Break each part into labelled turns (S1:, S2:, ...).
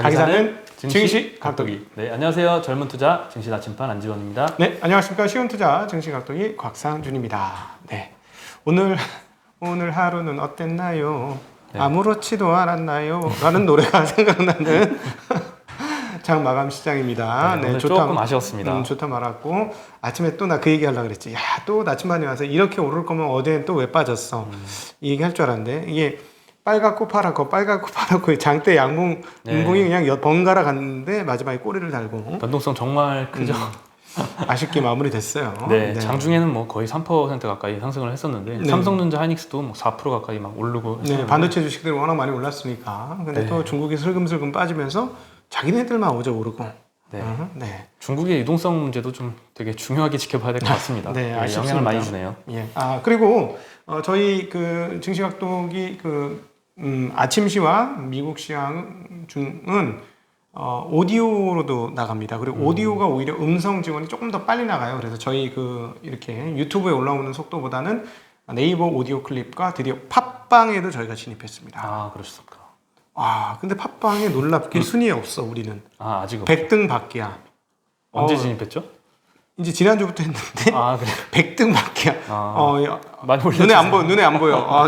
S1: 가기사는
S2: 증시
S1: 증시
S2: 각도기.
S1: 각도기.
S2: 네, 안녕하세요. 젊은 투자 증시 나침반 안지원입니다.
S1: 네, 안녕하십니까. 쉬운 투자 증시 각도기 곽상준입니다. 네, 오늘 하루는 어땠나요?
S2: 네.
S1: 아무렇지도 않았나요? 라는 노래가 생각나는 장 마감 시장입니다.
S2: 네, 오늘 조금 아쉬웠습니다.
S1: 좋다 말았고 아침에 또 나 그 얘기 하려고 그랬지. 야, 또 나침반이 와서 이렇게 오를 거면 어제는 또 왜 빠졌어? 이 얘기 할 줄 알았는데 이게 빨갛고 파랗고 장대 양봉 음봉이 그냥 번갈아 갔는데 마지막에 꼬리를 달고
S2: 변동성 정말 크죠.
S1: 아쉽게 마무리됐어요.
S2: 네, 장중에는 뭐 거의 3% 가까이 상승을 했었는데 삼성전자, 하이닉스도 뭐 4% 가까이 막 오르고.
S1: 네, 반도체 주식들이 워낙 많이 올랐으니까. 근데 또 중국이 슬금슬금 빠지면서 자기네들만 어제 오르고. 네.
S2: 중국의 유동성 문제도 좀 되게 중요하게 지켜봐야 될 것 같습니다.
S1: 네,
S2: 영향을 많이 주네요.
S1: 예. 그리고 저희 그 증시각도기 아침 시와 미국 시황 중은 오디오로도 나갑니다. 그리고 오디오가 오히려 음성 지원이 조금 더 빨리 나가요. 그래서 저희 이렇게 유튜브에 올라오는 속도보다는 네이버 오디오 클립과 드디어 팟빵에도 저희가 진입했습니다.
S2: 아, 그러셨을까.
S1: 근데 팟빵에 놀랍게 순위에 없어, 우리는.
S2: 아직 없죠.
S1: 100등 밖이야.
S2: 언제 진입했죠?
S1: 이제 지난주부터 했는데
S2: 그래.
S1: 100등 밖이야.
S2: 많이 올렸죠.
S1: 눈에 안 보여.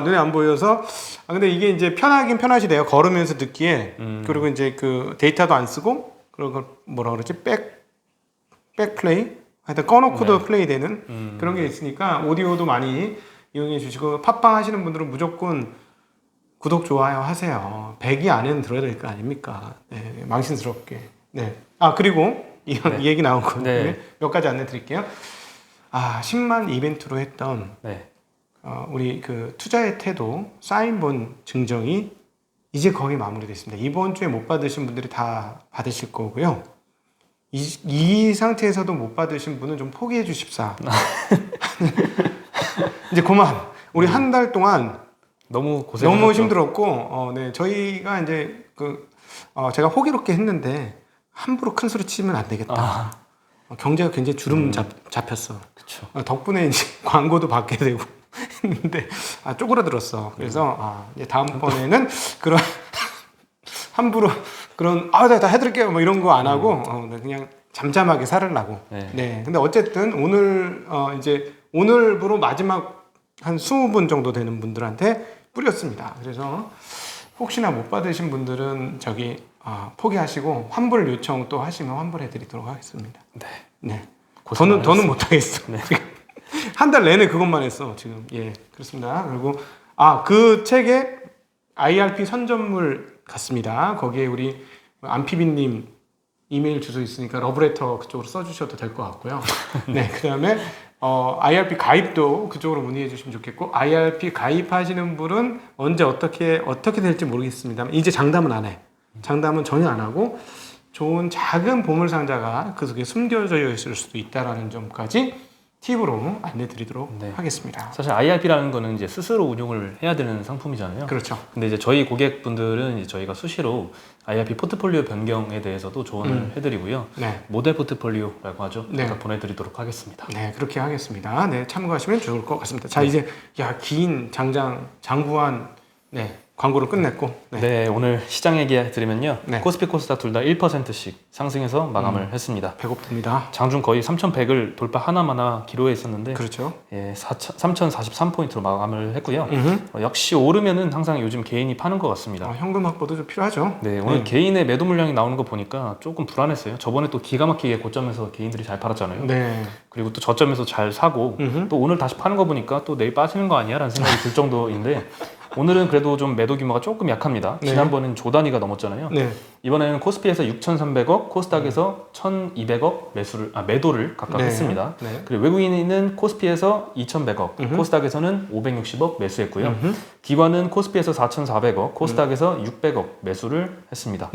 S1: 눈에 안 보여서. 근데 이게 이제 편하긴 편하시대요. 걸으면서 듣기에. 그리고 이제 그 데이터도 안 쓰고, 그리고 뭐라 그러지? 백플레이? 하여튼 꺼놓고도 플레이 되는 그런 게 있으니까 오디오도 많이 이용해 주시고, 팟빵 하시는 분들은 무조건 구독, 좋아요 하세요. 100이 안에는 들어야 될 거 아닙니까? 네, 망신스럽게. 네. 그리고 이 얘기 나온 거 몇 가지 안내 드릴게요. 10만 이벤트로 했던 우리 그 투자의 태도 사인본 증정이 이제 거의 마무리됐습니다. 이번 주에 못 받으신 분들이 다 받으실 거고요. 이 상태에서도 못 받으신 분은 좀 포기해 주십사. 이제 그만. 우리 한 달 동안
S2: 너무
S1: 힘들었고, 저희가 이제 제가 호기롭게 했는데 함부로 큰 소리 치면 안 되겠다. 경제가 굉장히 주름 잡혔어.
S2: 그쵸.
S1: 덕분에 이제 광고도 받게 되고 했는데 쪼그라들었어. 그래서 이제 다음번에는 그런 함부로 그런 다 해드릴게요 뭐 이런 거 안 하고 그냥 잠잠하게 살으려고. 네. 근데 어쨌든 오늘 이제 오늘부로 마지막 한 20분 정도 되는 분들한테 뿌렸습니다. 그래서 혹시나 못 받으신 분들은 포기하시고 환불 요청 또 하시면 환불해드리도록 하겠습니다. 네. 더는 못하겠어. 한 달 내내 그것만 했어 지금. 예, 그렇습니다. 그리고 그 책에 IRP 선전물 갔습니다. 거기에 우리 안피비님 이메일 주소 있으니까 러브레터 그쪽으로 써주셔도 될 것 같고요. 네, 그다음에 IRP 가입도 그쪽으로 문의해 주시면 좋겠고, IRP 가입하시는 분은 언제 어떻게 될지 모르겠습니다만 이제 장담은 안 해. 장담은 전혀 안 하고 좋은 작은 보물 상자가 그 속에 숨겨져 있을 수도 있다라는 점까지 팁으로 안내드리도록 하겠습니다.
S2: 사실 IRP라는 거는 이제 스스로 운용을 해야 되는 상품이잖아요.
S1: 그렇죠.
S2: 근데 이제 저희 고객분들은 이제 저희가 수시로 IRP 포트폴리오 변경에 대해서도 조언을 해드리고요. 모델 포트폴리오라고 하죠. 제가 보내드리도록 하겠습니다.
S1: 네, 그렇게 하겠습니다. 네, 참고하시면 좋을 것 같습니다. 자, 이제 긴 장구한 광고를 끝냈고.
S2: 오늘 시장 얘기해드리면요. 코스피 코스닥 둘 다 1%씩 상승해서 마감을 했습니다.
S1: 배고픕니다.
S2: 장중 거의 3,100을 돌파 하나마나 기록에 있었는데,
S1: 그렇죠.
S2: 3,043포인트로 마감을 했고요. 역시 오르면은 항상 요즘 개인이 파는 것 같습니다.
S1: 현금 확보도 좀 필요하죠.
S2: 오늘 개인의 매도 물량이 나오는 거 보니까 조금 불안했어요. 저번에 또 기가 막히게 고점에서 개인들이 잘 팔았잖아요. 그리고 또 저점에서 잘 사고 또 오늘 다시 파는 거 보니까 또 내일 빠지는 거 아니야? 라는 생각이 들 정도인데 오늘은 그래도 좀 매도 규모가 조금 약합니다. 지난번엔 조 단위가 넘었잖아요. 이번에는 코스피에서 6,300억, 코스닥에서 1,200억 매도를 각각 했습니다. 그리고 외국인은 코스피에서 2,100억, 코스닥에서는 560억 매수했고요. 기관은 코스피에서 4,400억, 코스닥에서 600억 매수를 했습니다.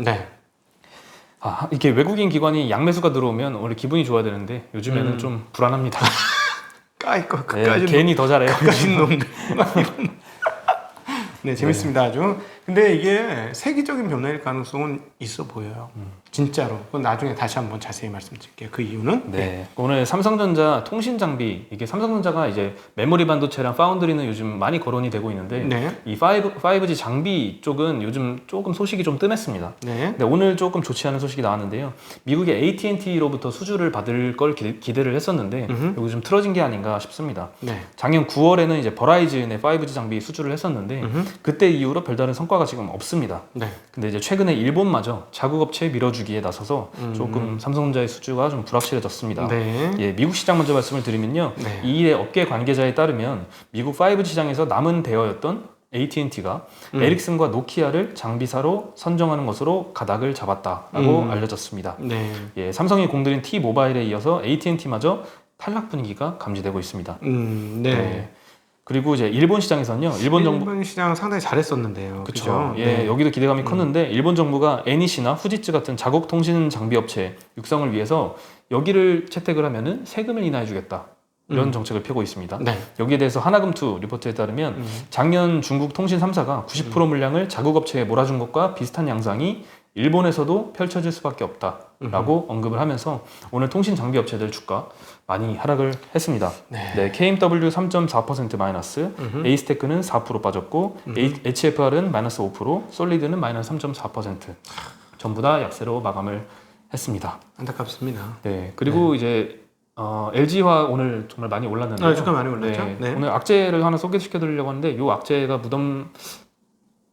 S2: 이렇게 외국인 기관이 양매수가 들어오면 원래 기분이 좋아야 되는데 요즘에는 좀 불안합니다.
S1: 끝까지
S2: 괜히 더 잘해요.
S1: 놈들. 재밌습니다. 아주. 근데 이게 세계적인 변화일 가능성은 있어 보여요. 진짜로. 그건 나중에 다시 한번 자세히 말씀드릴게요. 그 이유는.
S2: 네. 오늘 삼성전자 통신 장비, 이게 삼성전자가 이제 메모리 반도체랑 파운드리는 요즘 많이 거론이 되고 있는데
S1: 네.
S2: 이 5G 장비 쪽은 요즘 조금 소식이 좀 뜸했습니다.
S1: 네.
S2: 네, 오늘 조금 좋지 않은 소식이 나왔는데요. 미국의 AT&T로부터 수주를 받을 걸 기대를 했었는데 요거 좀 틀어진 게 아닌가 싶습니다.
S1: 네.
S2: 작년 9월에는 이제 버라이즌의 5G 장비 수주를 했었는데 그때 이후로 별다른 성과가 지금 없습니다.
S1: 네.
S2: 근데 이제 최근에 일본마저 자국업체에 밀어주기에 나서서 조금 삼성전자의 수주가 좀 불확실해졌습니다.
S1: 네.
S2: 예, 미국 시장 먼저 말씀을 드리면요.
S1: 네.
S2: 이 일의 업계 관계자에 따르면 미국 5G 시장에서 남은 대어였던 AT&T가 에릭슨과 노키아를 장비사로 선정하는 것으로 가닥을 잡았다라고 알려졌습니다.
S1: 네.
S2: 예, 삼성이 공들인 T-모바일에 이어서 AT&T마저 탈락 분위기가 감지되고 있습니다.
S1: 네.
S2: 네. 그리고 이제 일본 시장에서는요. 일본
S1: 시장 상당히 잘했었는데요.
S2: 그렇죠. 예,
S1: 네.
S2: 여기도 기대감이 컸는데 일본 정부가 애니시나 후지츠 같은 자국 통신 장비 업체 육성을 위해서 여기를 채택을 하면은 세금을 인하해주겠다. 이런 정책을 펴고 있습니다.
S1: 네.
S2: 여기에 대해서 하나금투 리포트에 따르면 작년 중국 통신 3사가 90% 물량을 자국 업체에 몰아준 것과 비슷한 양상이 일본에서도 펼쳐질 수밖에 없다라고 언급을 하면서 오늘 통신 장비 업체들 주가 많이 하락을 했습니다. 네, KMW 3.4% 마이너스, 에이스테크는 4% 빠졌고, HFR은 마이너스 5%, 솔리드는 마이너스 3.4% 전부 다 약세로 마감을 했습니다.
S1: 안타깝습니다.
S2: 네, 그리고 이제 LG화 오늘 정말 많이 올랐는데,
S1: 주가 많이 올랐죠. 네.
S2: 오늘 악재를 하나 소개시켜드리려고 하는데, 이 악재가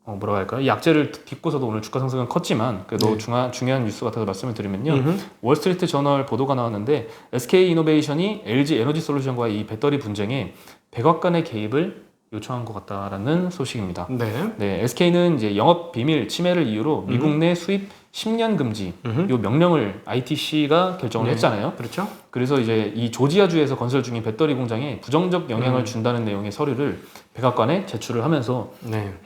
S2: 뭐라고 할까요? 이 악재를 딛고서도 오늘 주가 상승은 컸지만 그래도 중요한 뉴스 같아서 말씀을 드리면요. 월스트리트 저널 보도가 나왔는데 SK 이노베이션이 LG 에너지 솔루션과의 이 배터리 분쟁에 백악관의 개입을 요청한 것 같다라는 소식입니다. 네, SK는 이제 영업 비밀 침해를 이유로 미국 내 수입 10년 금지 요 명령을 ITC가 결정을 했잖아요.
S1: 그렇죠.
S2: 그래서 이제 이 조지아주에서 건설 중인 배터리 공장에 부정적 영향을 준다는 내용의 서류를 백악관에 제출을 하면서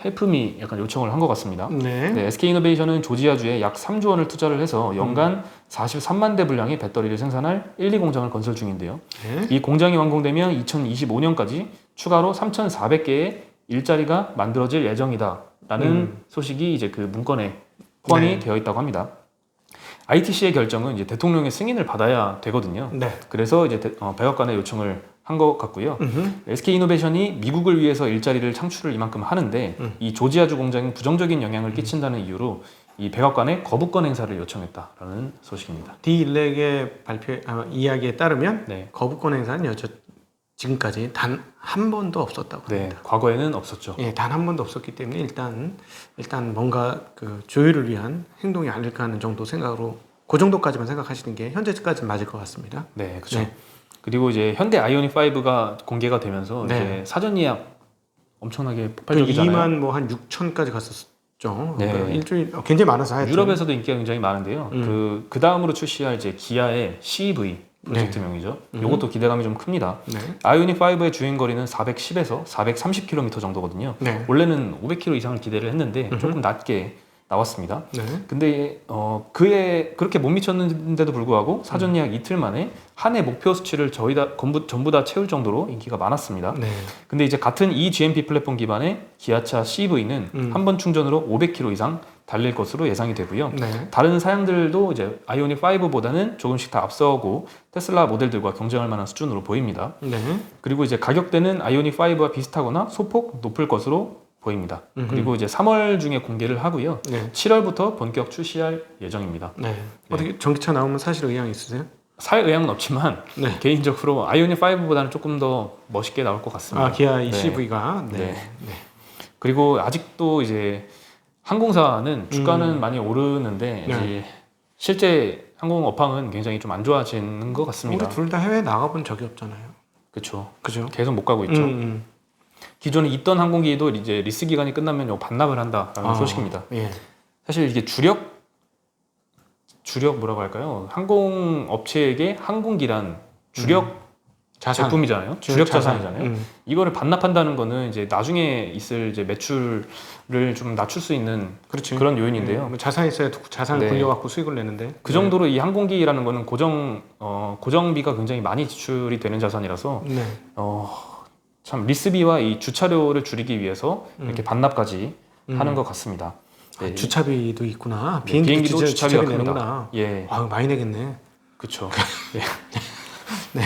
S2: 해품이 약간 요청을 한 것 같습니다. 네, SK이노베이션은 조지아주에 약 3조 원을 투자를 해서 연간 43만 대 분량의 배터리를 생산할 1, 2 공장을 건설 중인데요. 이 공장이 완공되면 2025년까지 추가로 3,400개의 일자리가 만들어질 예정이다라는 소식이 이제 그 문건에 포함이 되어 있다고 합니다. ITC의 결정은 이제 대통령의 승인을 받아야 되거든요. 그래서 이제 백악관에 요청을 한 것 같고요. SK이노베이션이 미국을 위해서 일자리를 창출을 이만큼 하는데 이 조지아주 공장이 부정적인 영향을 끼친다는 이유로 이 백악관에 거부권 행사를 요청했다라는 소식입니다.
S1: D1렉의 이야기에 따르면 거부권 행사는 지금까지 단 한 번도 없었다고 합니다.
S2: 네, 과거에는 없었죠.
S1: 예, 단 한 번도 없었기 때문에 일단 뭔가 그 조율을 위한 행동이 아닐까 하는 정도 생각으로 그 정도까지만 생각하시는 게 현재까지는 맞을 것 같습니다.
S2: 네, 그렇죠. 그리고 이제 현대 아이오닉 5가 공개가 되면서 이제 사전 예약 엄청나게 폭발적이잖아요.
S1: 2만 뭐 한 6천까지 갔었죠. 그러니까 일주일 굉장히 많아서 하여튼.
S2: 유럽에서도 인기가 굉장히 많은데요. 그 다음으로 출시할 이제 기아의 CEV 프로젝트명이죠. 이것도 기대감이 좀 큽니다. 아이오닉 5의 주행 거리는 410에서 430km 정도거든요. 원래는 500km 이상을 기대를 했는데 조금 낮게 나왔습니다. 근데 그렇게 못 미쳤는데도 불구하고 사전 예약 이틀 만에 한 해 목표 수치를 전부 다 채울 정도로 인기가 많았습니다. 근데 이제 같은 이 GMP 플랫폼 기반의 기아차 CV는 한 번 충전으로 500km 이상 달릴 것으로 예상이 되고요. 다른 사양들도 이제 아이오닉 5보다는 조금씩 다 앞서고 테슬라 모델들과 경쟁할 만한 수준으로 보입니다. 그리고 이제 가격대는 아이오닉 5와 비슷하거나 소폭 높을 것으로 보입니다. 그리고 이제 3월 중에 공개를 하고요. 7월부터 본격 출시할 예정입니다.
S1: 어떻게 전기차 나오면 사실 의향 있으세요?
S2: 살 의향은 없지만 개인적으로 아이오닉 5보다는 조금 더 멋있게 나올 것 같습니다.
S1: 기아 ECV가
S2: 그리고 아직도 이제 항공사는 주가는 많이 오르는데 이제 실제 항공 업황은 굉장히 좀 안 좋아지는 것 같습니다.
S1: 우리 둘 다 해외 나가본 적이 없잖아요.
S2: 그렇죠.
S1: 그죠?
S2: 계속 못 가고 있죠. 기존에 있던 항공기도 이제 리스 기간이 끝나면 반납을 한다라는 소식입니다. 사실 이게 주력 뭐라고 할까요? 항공 업체에게 항공기란 주력 제품이잖아요. 주력 자산이잖아요. 이거를 반납한다는 거는 이제 나중에 있을 이제 매출을 좀 낮출 수 있는 그런 요인인데요.
S1: 자산이 있어야 자산을 굴려갖고 수익을 내는데
S2: 그 정도로 이 항공기라는 거는 고정비가 굉장히 많이 지출이 되는 자산이라서 참 리스비와 이 주차료를 줄이기 위해서 이렇게 반납까지 하는 것 같습니다.
S1: 아, 주차비도 있구나.
S2: 네, 비행기도 주차비가
S1: 내는구나.
S2: 예,
S1: 아, 많이 내겠네.
S2: 그렇죠. 예. 네.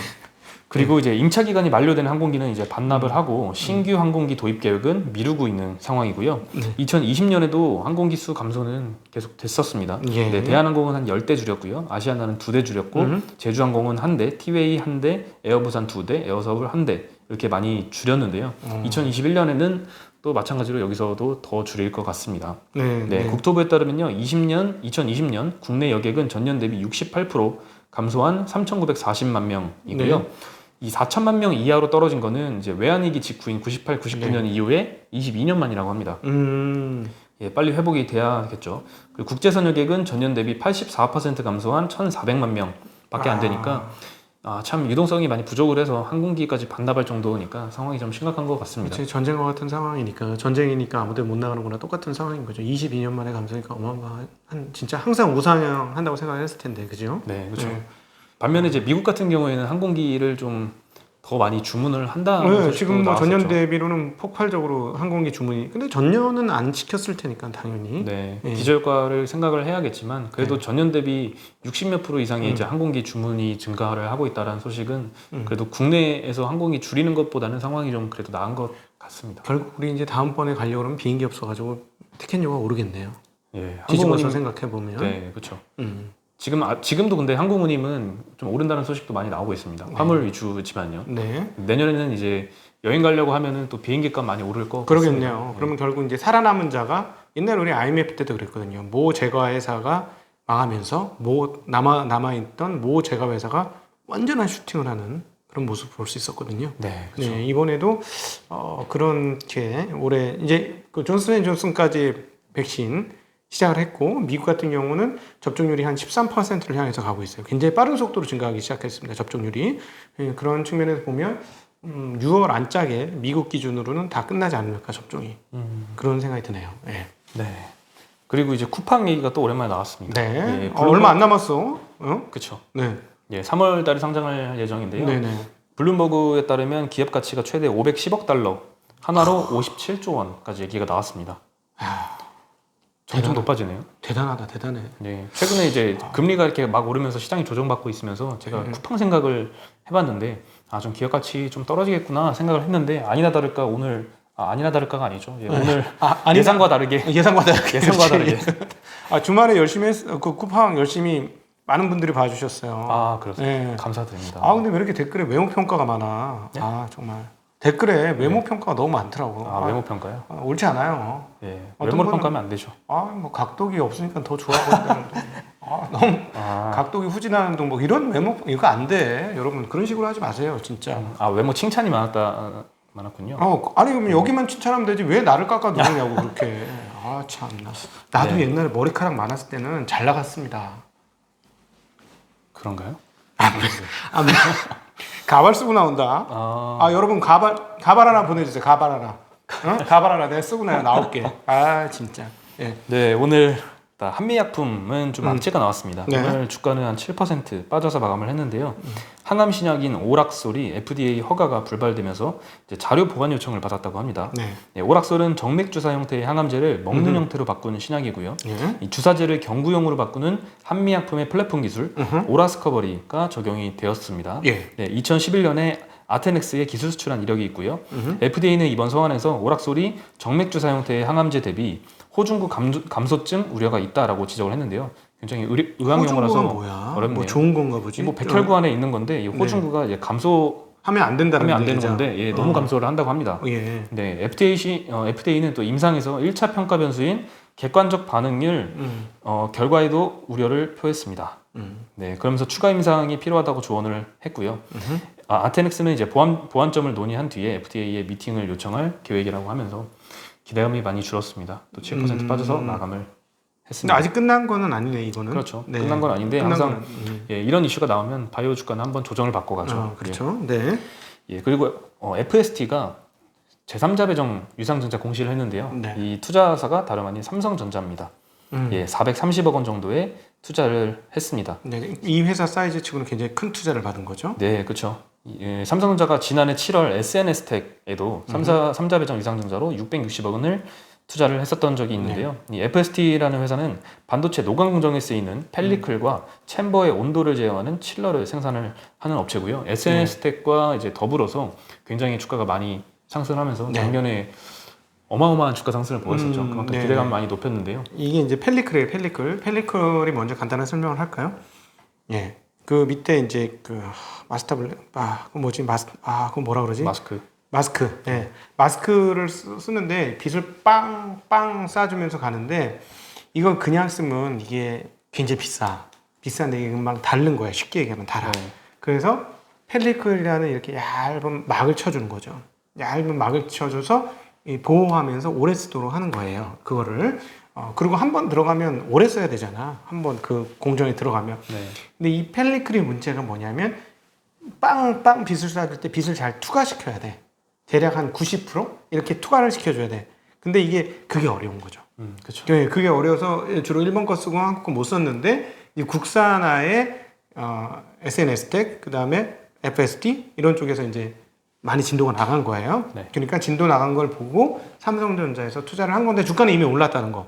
S2: 그리고 이제 임차 기간이 만료되는 항공기는 이제 반납을 하고 신규 항공기 도입 계획은 미루고 있는 상황이고요. 2020년에도 항공기 수 감소는 계속 됐었습니다.
S1: 예.
S2: 네, 대한항공은 한 10대 줄였고요. 아시아나는 2대 줄였고 제주항공은 1대, 티웨이 1대, 에어부산 2대, 에어서울 1대 이렇게 많이 줄였는데요. 2021년에는 또 마찬가지로 여기서도 더 줄일 것 같습니다. 네, 국토부에 따르면요. 2020년 국내 여객은 전년 대비 68% 감소한 3,940만 명이고요.
S1: 네.
S2: 이 4천만 명 이하로 떨어진 거는 이제 외환위기 직후인 98, 99년 이후에 22년 만이라고 합니다. 예, 빨리 회복이 돼야겠죠. 그리고 국제선 여객은 전년 대비 84% 감소한 1,400만 명밖에 안 되니까 참 유동성이 많이 부족을 해서 항공기까지 반납할 정도니까 상황이 좀 심각한 것 같습니다.
S1: 그치, 전쟁과 같은 상황이니까 전쟁이니까 아무데도 못 나가는 거나 똑같은 상황인 거죠. 22년 만에 감소니까 어마어마한 진짜 항상 우상향 한다고 생각을 했을 텐데 그죠?
S2: 네, 그렇죠. 반면에 이제 미국 같은 경우에는 항공기를 좀 더 많이 주문을 한다는
S1: 지금 뭐
S2: 나왔었죠.
S1: 전년 대비로는 폭발적으로 항공기 주문이 근데 전년은 안 시켰을 테니까 당연히
S2: 네, 기저효과를 생각을 해야겠지만 그래도 전년 대비 60몇 % 이상의 이제 항공기 주문이 증가를 하고 있다는 소식은 그래도 국내에서 항공기 줄이는 것보다는 상황이 좀 그래도 나은 것 같습니다.
S1: 결국 우리 이제 다음번에 가려고 그러면 비행기 없어가지고 티켓료가 오르겠네요.
S2: 예,
S1: 뒤집어서 생각해 보면.
S2: 네, 그렇죠. 지금도 근데 항공운임은 좀 오른다는 소식도 많이 나오고 있습니다. 화물 위주지만요.
S1: 네.
S2: 내년에는 이제 여행 가려고 하면은 또 비행기값 많이 오를 거
S1: 그러겠네요.
S2: 같습니다.
S1: 그러면 결국 이제 살아남은 자가 옛날 우리 IMF 때도 그랬거든요. 모 제과 회사가 망하면서 모 남아있던 모 제과 회사가 완전한 슈팅을 하는 그런 모습을 볼 수 있었거든요.
S2: 네, 그렇죠.
S1: 네, 이번에도 그렇게 올해 이제 그 존슨앤존슨까지 백신 시작을 했고 미국 같은 경우는 접종률이 한 13%를 향해서 가고 있어요. 굉장히 빠른 속도로 증가하기 시작했습니다. 접종률이. 그런 측면에서 보면 6월 안짝에 미국 기준으로는 다 끝나지 않을까 접종이. 그런 생각이 드네요. 네.
S2: 네. 그리고 이제 쿠팡 얘기가 또 오랜만에 나왔습니다.
S1: 네.
S2: 예,
S1: 얼마 안 남았어.
S2: 그렇죠.
S1: 네.
S2: 예, 3월 달에 상장할 예정인데요.
S1: 네네.
S2: 블룸버그에 따르면 기업 가치가 최대 510억 달러, 하나로 57조 원까지 얘기가 나왔습니다. 점점 높아지네요.
S1: 대단하다, 대단해.
S2: 네, 최근에 이제 금리가 이렇게 막 오르면서 시장이 조정받고 있으면서 제가 쿠팡 생각을 해봤는데 좀 기업 가치 좀 떨어지겠구나 생각을 했는데 아니나 다를까 오늘 아니나 다를까가 아니죠. 예, 오늘 예상과 다르게
S1: 예상과 다르게. 주말에 열심히 그 쿠팡 열심히 많은 분들이 봐주셨어요.
S2: 그렇습니다.
S1: 네.
S2: 감사드립니다.
S1: 근데 왜 이렇게 댓글에 외모 평가가 많아?
S2: 네?
S1: 정말. 댓글에 외모 평가가 너무 많더라고.
S2: 외모 평가요?
S1: 옳지 않아요.
S2: 예, 외모로 평가하면 안 되죠.
S1: 뭐 각도기 없으니까 더 좋아 보인다는 너무 각도기 후진하는 동 뭐 이런 외모 이거 안 돼. 여러분 그런 식으로 하지 마세요, 진짜.
S2: 외모 칭찬이 많았군요.
S1: 아니 그럼 여기만 칭찬하면 되지 왜 나를 깎아 누르냐고 그렇게. 참나. 나도
S2: 네.
S1: 옛날에 머리카락 많았을 때는 잘 나갔습니다.
S2: 그런가요?
S1: 네. 가발 쓰고 나온다. 여러분 가발 하나 보내주세요. 가발 하나. 가발 하나 내가 쓰고 나올게. 진짜. 예.
S2: 네, 오늘 한미약품은 좀 악재가 나왔습니다.
S1: 네.
S2: 오늘 주가는 한 7% 빠져서 마감을 했는데요. 항암 신약인 오락솔이 FDA 허가가 불발되면서 이제 자료 보관 요청을 받았다고 합니다.
S1: 네.
S2: 오락솔은 정맥 주사 형태의 항암제를 먹는 형태로 바꾸는 신약이고요. 이 주사제를 경구용으로 바꾸는 한미약품의 플랫폼 기술 오라스커버리가 적용이 되었습니다.
S1: 예.
S2: 네, 2011년에 아테넥스에 기술 수출한 이력이 있고요. FDA는 이번 소환에서 오락솔이 정맥 주사 형태의 항암제 대비 호중구 감소증 우려가 있다라고 지적을 했는데요. 굉장히 의학용어라서
S1: 뭐야?
S2: 어렵네요.
S1: 뭐 좋은 건가 보지?
S2: 뭐 백혈구 안에 있는 건데 이 호중구가 이제
S1: 하면 안 된다는
S2: 하면 안 되는 건데 너무 감소를 한다고 합니다.
S1: 예.
S2: 네, FDA는 또 임상에서 1차 평가 변수인 객관적 반응률 결과에도 우려를 표했습니다. 네, 그러면서 추가 임상이 필요하다고 조언을 했고요. 아테넥스는 이제 보완점을 논의한 뒤에 FDA에 미팅을 요청할 계획이라고 하면서 기대감이 많이 줄었습니다. 또 7% 빠져서 마감을 했습니다.
S1: 근데 아직 끝난 거는 아니네 이거는.
S2: 그렇죠.
S1: 네.
S2: 끝난 건 아닌데 항상 이런 이슈가 나오면 바이오 주가는 한번 조정을 받고 가죠.
S1: 그렇죠. 네.
S2: 그리고 FST가 제3자 배정 유상증자 공시를 했는데요.
S1: 네.
S2: 이 투자사가 다름 아닌 삼성전자입니다. 430억 원 정도의 투자를 했습니다.
S1: 네, 이 회사 사이즈 치고는 굉장히 큰 투자를 받은 거죠.
S2: 네, 그렇죠. 삼성전자가 지난해 7월 SNS텍에도 3자 배정 유상증자로 660억 원을 투자를 했었던 적이 있는데요. 이 FST라는 회사는 반도체 노광 공정에 쓰이는 펠리클과 챔버의 온도를 제어하는 칠러를 생산을 하는 업체고요. SNS텍과 이제 더불어서 굉장히 주가가 많이 상승하면서 작년에 어마어마한 주가 상승을 보였었죠. 그만큼 기대감을 많이 높였는데요.
S1: 이게 이제 펠리클이에요. 펠리클이 먼저 간단한 설명을 할까요? 예. 그 밑에 이제 그 마스터블랙 그 뭐지 그거 뭐라 그러지? 마스크. 예. 마스크를 쓰는데 빛을 빵빵 쏴주면서 가는데 이건 그냥 쓰면 이게 굉장히 비싼데 이게 금방 닳는 거예요. 쉽게 얘기하면 달아. 그래서 펠리클이라는 이렇게 얇은 막을 쳐주는 거죠. 얇은 막을 쳐줘서 보호하면서 오래 쓰도록 하는 거예요. 그거를. 그리고 한 번 들어가면 오래 써야 되잖아. 한 번 그 공정에 들어가면. 근데 이 펠리클의 문제가 뭐냐면 빵빵 빛을 쏴줄 때 빛을 잘 투과시켜야 돼. 대략 한 90% 이렇게 투과를 시켜줘야 돼. 근데 그게 어려운 거죠.
S2: 그렇죠.
S1: 그게 어려워서 주로 일본 거 쓰고 한국 거 못 썼는데 이 국산화의 SNS텍 그다음에 FST 이런 쪽에서 이제 많이 진도가 나간 거예요. 그러니까 진도 나간 걸 보고 삼성전자에서 투자를 한 건데 주가는 이미 올랐다는 거.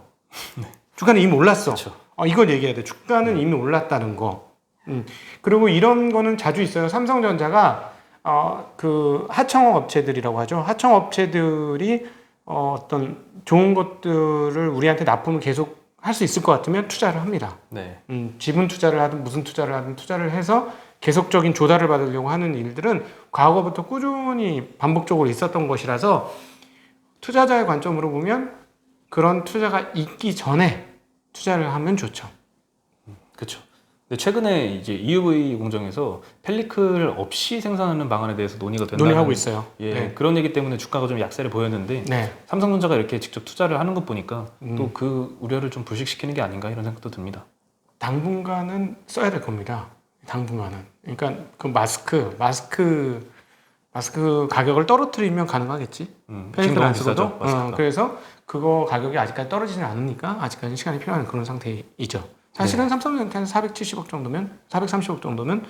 S1: 주가는 이미 올랐어.
S2: 그렇죠.
S1: 이걸 얘기해야 돼. 주가는 이미 올랐다는 거. 그리고 이런 거는 자주 있어요. 삼성전자가 그 하청업 업체들이라고 하죠. 하청업 업체들이 어떤 좋은 것들을 우리한테 납품을 계속 할 수 있을 것 같으면 투자를 합니다. 지분 투자를 하든 무슨 투자를 하든 투자를 해서 계속적인 조달을 받으려고 하는 일들은 과거부터 꾸준히 반복적으로 있었던 것이라서 투자자의 관점으로 보면 그런 투자가 있기 전에 투자를 하면 좋죠.
S2: 그렇죠. 근데 최근에 이제 EUV 공정에서 펠리클 없이 생산하는 방안에 대해서
S1: 논의하고 있어요.
S2: 그런 얘기 때문에 주가가 좀 약세를 보였는데 삼성전자가 이렇게 직접 투자를 하는 것 보니까 또 그 우려를 좀 불식시키는 게 아닌가 이런 생각도 듭니다.
S1: 당분간은 써야 될 겁니다. 당분간은. 그러니까 그 마스크 가격을 떨어뜨리면 가능하겠지. 펠리클 안 쓰고도. 그래서 그거 가격이 아직까지 떨어지진 않으니까 아직까지 시간이 필요한 그런 상태이죠. 사실은 삼성전자한테는 470억 정도면 430억 정도면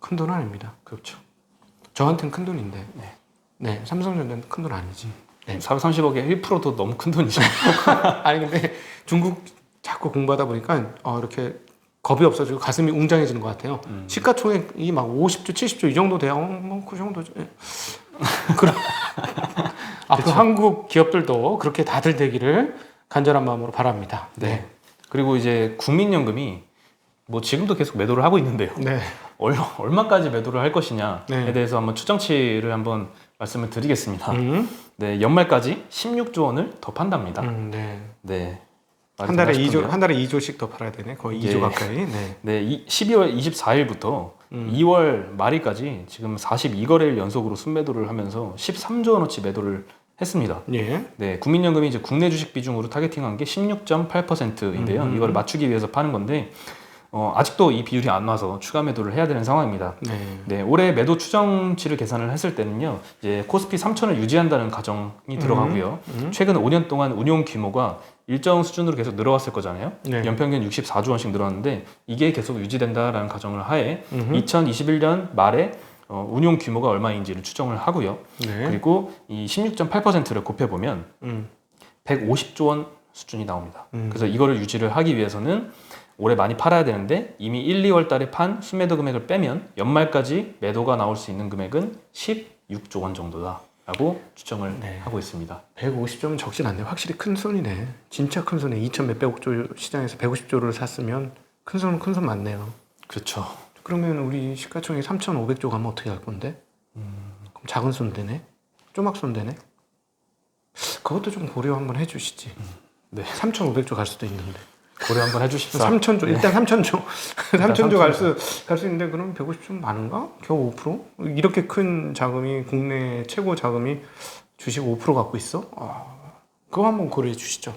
S1: 큰 돈 아닙니다.
S2: 그렇죠.
S1: 저한테는 큰 돈인데. 삼성전자는 큰 돈 아니지.
S2: 430억에 1%도 너무 큰 돈이죠.
S1: 아니 근데 중국 자꾸 공부하다 보니까 이렇게 겁이 없어지고 가슴이 웅장해지는 것 같아요. 시가총액이 막 50조, 70조 이 정도 돼요. 그 정도죠. 그럼 앞으로 한국 기업들도 그렇게 다들 되기를 간절한 마음으로 바랍니다.
S2: 그리고 이제 국민연금이 뭐 지금도 계속 매도를 하고 있는데요. 얼마까지 매도를 할 것이냐에 대해서 한번 추정치를 한번 말씀을 드리겠습니다. 연말까지 16조 원을 더 판답니다.
S1: 한 달에 2조씩 더 팔아야 되네. 거의 2조 가까이.
S2: 12월 24일부터 2월 말일까지 지금 42거래일 연속으로 순매도를 하면서 13조 원어치 매도를 했습니다. 국민연금이 이제 국내 주식 비중으로 타겟팅한 게 16.8%인데요. 이걸 맞추기 위해서 파는 건데 아직도 이 비율이 안 나와서 추가 매도를 해야 되는 상황입니다. 올해 매도 추정치를 계산을 했을 때는요, 이제 코스피 3,000을 유지한다는 가정이 들어가고요. 최근 5년 동안 운용 규모가 일정 수준으로 계속 늘어왔을 거잖아요. 연평균 64조 원씩 늘었는데 이게 계속 유지된다라는 가정을 하에 2021년 말에 운용 규모가 얼마인지를 추정을 하고요. 그리고 이 16.8%를 곱해보면 150조 원 수준이 나옵니다. 그래서 이거를 유지를 하기 위해서는 올해 많이 팔아야 되는데 이미 1, 2월 달에 판 순매도 금액을 빼면 연말까지 매도가 나올 수 있는 금액은 16조 원 정도다라고 추정을 하고 있습니다.
S1: 150조면 적진 않네. 확실히 큰 손이네. 진짜 큰 손이네. 2천 몇백억 조 시장에서 150조를 샀으면 큰 손 맞네요.
S2: 그렇죠.
S1: 그러면 우리 시가총액 3,500조 가면 어떻게 할 건데? 그럼 작은 손 되네? 쪼막 손 되네? 그것도 좀 고려 한번 해주시지. 3,500조 갈 수도 있는데.
S2: 고려 한번 해주십사.
S1: 3,000조 일단 3,000조 3,000조 갈 수 있는데 그럼 150조 많은가? 겨우 5%? 이렇게 큰 자금이 국내 최고 자금이 주식 5% 갖고 있어? 그거 한번 고려해 주시죠.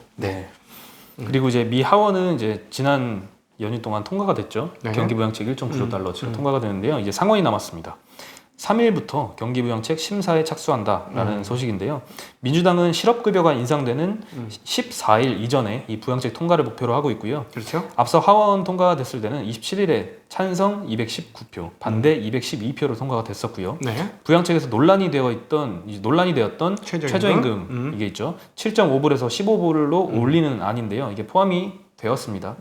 S2: 그리고 이제 미 하원은 이제 지난 연휴 동안 통과가 됐죠. 경기부양책 1.9조 달러치가 통과가 되는데요. 이제 상원이 남았습니다. 3일부터 경기부양책 심사에 착수한다라는 소식인데요. 민주당은 실업급여가 인상되는 14일 이전에 이 부양책 통과를 목표로 하고 있고요.
S1: 그렇죠.
S2: 앞서 하원 통과가 됐을 때는 27일에 찬성 219표, 반대 212표로 통과가 됐었고요.
S1: 네.
S2: 부양책에서 논란이 되었던 최저임금 이게 있죠. 7.5불에서 15불로 올리는 안인데요. 이게 포함이 되었습니다.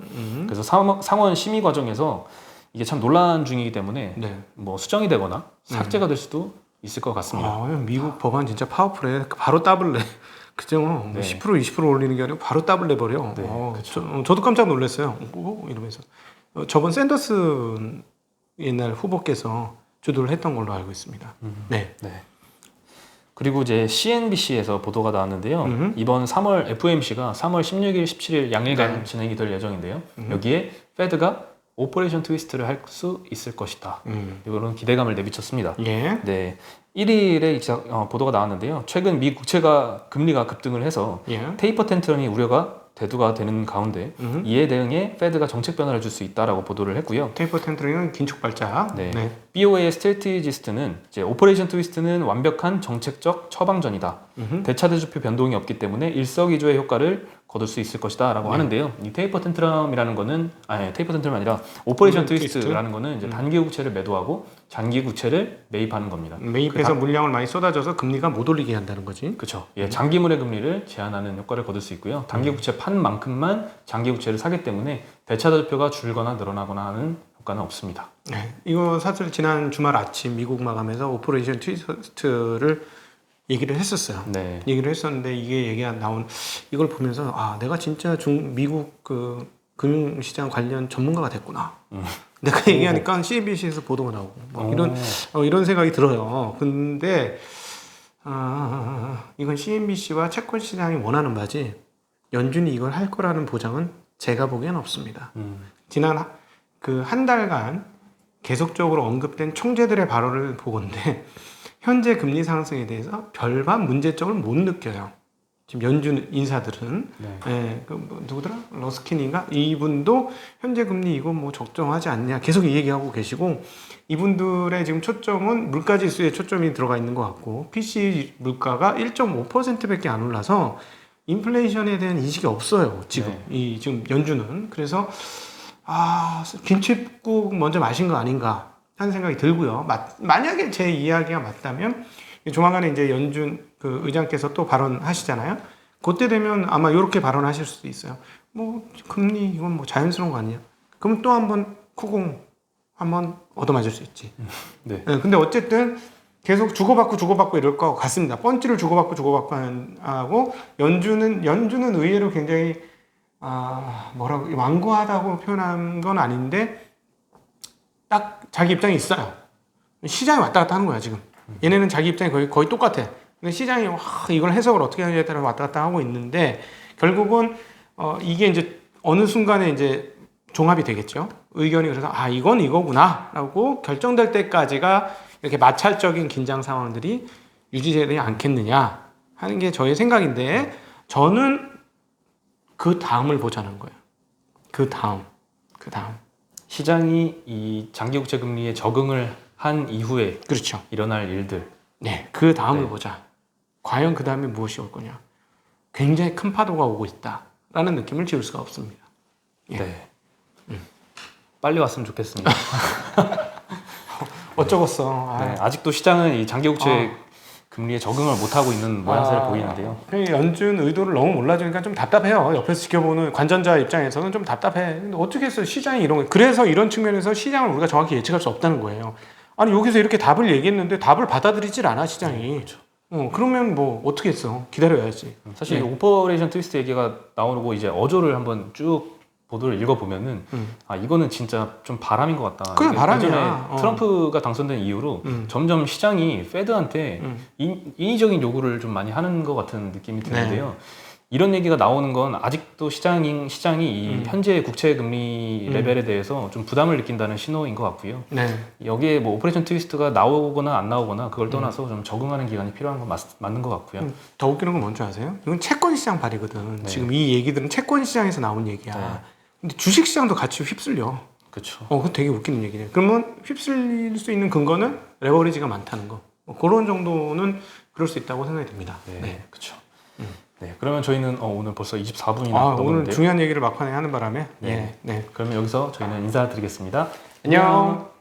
S2: 그래서 상원 심의 과정에서 이게 참 논란 중이기 때문에
S1: 네.
S2: 뭐 수정이 되거나 삭제가 될 수도 있을 것 같습니다.
S1: 아, 미국 법안 진짜 파워풀해. 바로 따블래. 그죠?
S2: 네.
S1: 10% 20% 올리는 게 아니고 바로 따블내 버려.
S2: 네,
S1: 저도 깜짝 놀랐어요. 이러면서 저번 샌더스 옛날 후보께서 주도를 했던 걸로 알고 있습니다. 네.
S2: 네. 그리고 이제 CNBC에서 보도가 나왔는데요. 이번 3월 FOMC가 3월 16일, 17일 양일간 진행이 될 예정인데요. 여기에 페드가 오퍼레이션 트위스트를 할 수 있을 것이다. 이런 기대감을 내비쳤습니다.
S1: 예.
S2: 네, 1일에 보도가 나왔는데요. 최근 미 국채가 금리가 급등을 해서
S1: 예.
S2: 테이퍼 텐트럼이 우려가 대두가 되는 가운데 이에 대응해 페드가 정책 변화를 줄 수 있다라고 보도를 했고요.
S1: 테이퍼 텐트링은 긴축 발작.
S2: 네. BOA의 스트래티지스트는 이제 오퍼레이션 트위스트는 완벽한 정책적 처방전이다. 대차대조표 변동이 없기 때문에 일석이조의 효과를 거둘 수 있을 것이다라고 하는데요. 이 테이퍼 텐트럼이라는 거는 테이퍼 텐트럼이 아니라 오퍼레이션 트위스트라는 거는 이제 단기 국채를 매도하고 장기 국채를 매입하는 겁니다.
S1: 매입해서 물량을 많이 쏟아져서 금리가 못 올리게 한다는 거지.
S2: 그렇죠. 예, 장기물의 금리를 제한하는 효과를 거둘 수 있고요. 단기 국채 판 만큼만 장기 국채를 사기 때문에 대차대조표가 줄거나 늘어나거나 하는 효과는 없습니다.
S1: 네. 이거 사실 지난 주말 아침 미국 마감에서 오퍼레이션 트위스트를 얘기를 했었어요.
S2: 네.
S1: 얘기를 했었는데 이게 얘기가 나온 이걸 보면서 내가 진짜 미국 그 금융시장 관련 전문가가 됐구나. 내가 얘기하니까 CNBC에서 보도가 나오고 이런 생각이 들어요. 근데 이건 CNBC와 채권 시장이 원하는 바지 연준이 이걸 할 거라는 보장은 제가 보기엔 없습니다. 지난 그 한 달간 계속적으로 언급된 총재들의 발언을 보건데 현재 금리 상승에 대해서 별반 문제점을 못 느껴요. 지금 연준 인사들은 누구더라? 러스킨인가? 이분도 현재 금리 이거 뭐 적정하지 않냐 계속 얘기하고 계시고 이분들의 지금 초점은 물가 지수에 초점이 들어가 있는 것 같고 PC 물가가 1.5%밖에 안 올라서 인플레이션에 대한 인식이 없어요. 지금 지금 연준은 그래서 김칫국 먼저 마신 거 아닌가 하는 생각이 들고요. 만약에 제 이야기가 맞다면 조만간에 이제 연준 그 의장께서 또 발언하시잖아요. 그때 되면 아마 이렇게 발언하실 수도 있어요. 뭐 금리 이건 뭐 자연스러운 거 아니야? 그럼 또 한번 쿠공 한번 얻어맞을 수 있지.
S2: 네.
S1: 근데 어쨌든 계속 주고받고 이럴 것 같습니다. 펀치를 주고받고 하고 연준은 의외로 굉장히 완고하다고 표현한 건 아닌데 딱 자기 입장이 있어요. 시장이 왔다 갔다 하는 거야 지금. 얘네는 자기 입장이 거의 똑같아. 근데 시장이 이걸 해석을 어떻게 하느냐에 따라 왔다 갔다 하고 있는데 결국은 이게 이제 어느 순간에 이제 종합이 되겠죠. 의견이 그래서 이건 이거구나라고 결정될 때까지가 이렇게 마찰적인 긴장 상황들이 유지되지 않겠느냐 하는 게 저의 생각인데 저는 그 다음을 보자는 거예요. 그 다음.
S2: 시장이 이 장기국채 금리에 적응을 한 이후에
S1: 그렇죠.
S2: 일어날 일들.
S1: 네, 그 다음을 보자. 과연 그 다음에 무엇이 올 거냐. 굉장히 큰 파도가 오고 있다라는 느낌을 지울 수가 없습니다. 예.
S2: 네. 빨리 왔으면 좋겠습니다.
S1: 어쩌겠어.
S2: 네, 아직도 시장은 이 장기국채 금리에 적응을 못하고 있는 모양새를 보이는데요.
S1: 연준 의도를 너무 몰라주니까 좀 답답해요. 옆에서 지켜보는 관전자 입장에서는 좀 답답해. 근데 어떻게 했어요? 시장이 이런 거. 그래서 이런 측면에서 시장을 우리가 정확히 예측할 수 없다는 거예요. 아니 여기서 이렇게 답을 얘기했는데 답을 받아들이질 않아 시장이.
S2: 그렇죠.
S1: 그러면 뭐 어떻게 했어? 기다려야지.
S2: 사실 오퍼레이션 트위스트 얘기가 나오고 이제 어조를 한번 쭉 보도를 읽어보면은 이거는 진짜 좀 바람인 것 같다.
S1: 그냥 바람이야.
S2: 예전에 트럼프가 당선된 이후로 점점 시장이 페드한테 인위적인 요구를 좀 많이 하는 것 같은 느낌이 드는데요. 이런 얘기가 나오는 건 아직도 시장이 이 현재 국채 금리 레벨에 대해서 좀 부담을 느낀다는 신호인 것 같고요.
S1: 네.
S2: 여기에 뭐 오퍼레이션 트위스트가 나오거나 안 나오거나 그걸 떠나서 좀 적응하는 기간이 필요한 건 맞는 것 같고요.
S1: 더 웃기는 건 뭔지 아세요? 이건 채권 시장 발이거든. 지금 이 얘기들은 채권 시장에서 나온 얘기야. 근데 주식 시장도 같이 휩쓸려.
S2: 그렇죠.
S1: 그거 되게 웃기는 얘기네요. 그러면 휩쓸릴 수 있는 근거는 레버리지가 많다는 거. 그런 정도는 그럴 수 있다고 생각이 듭니다.
S2: 네, 그렇죠. 네, 그러면 저희는 오늘 벌써 24분이나
S1: 오늘
S2: 넘었는데요.
S1: 중요한 얘기를 막판에 하는 바람에
S2: 그러면 여기서 저희는 인사드리겠습니다.
S1: 안녕.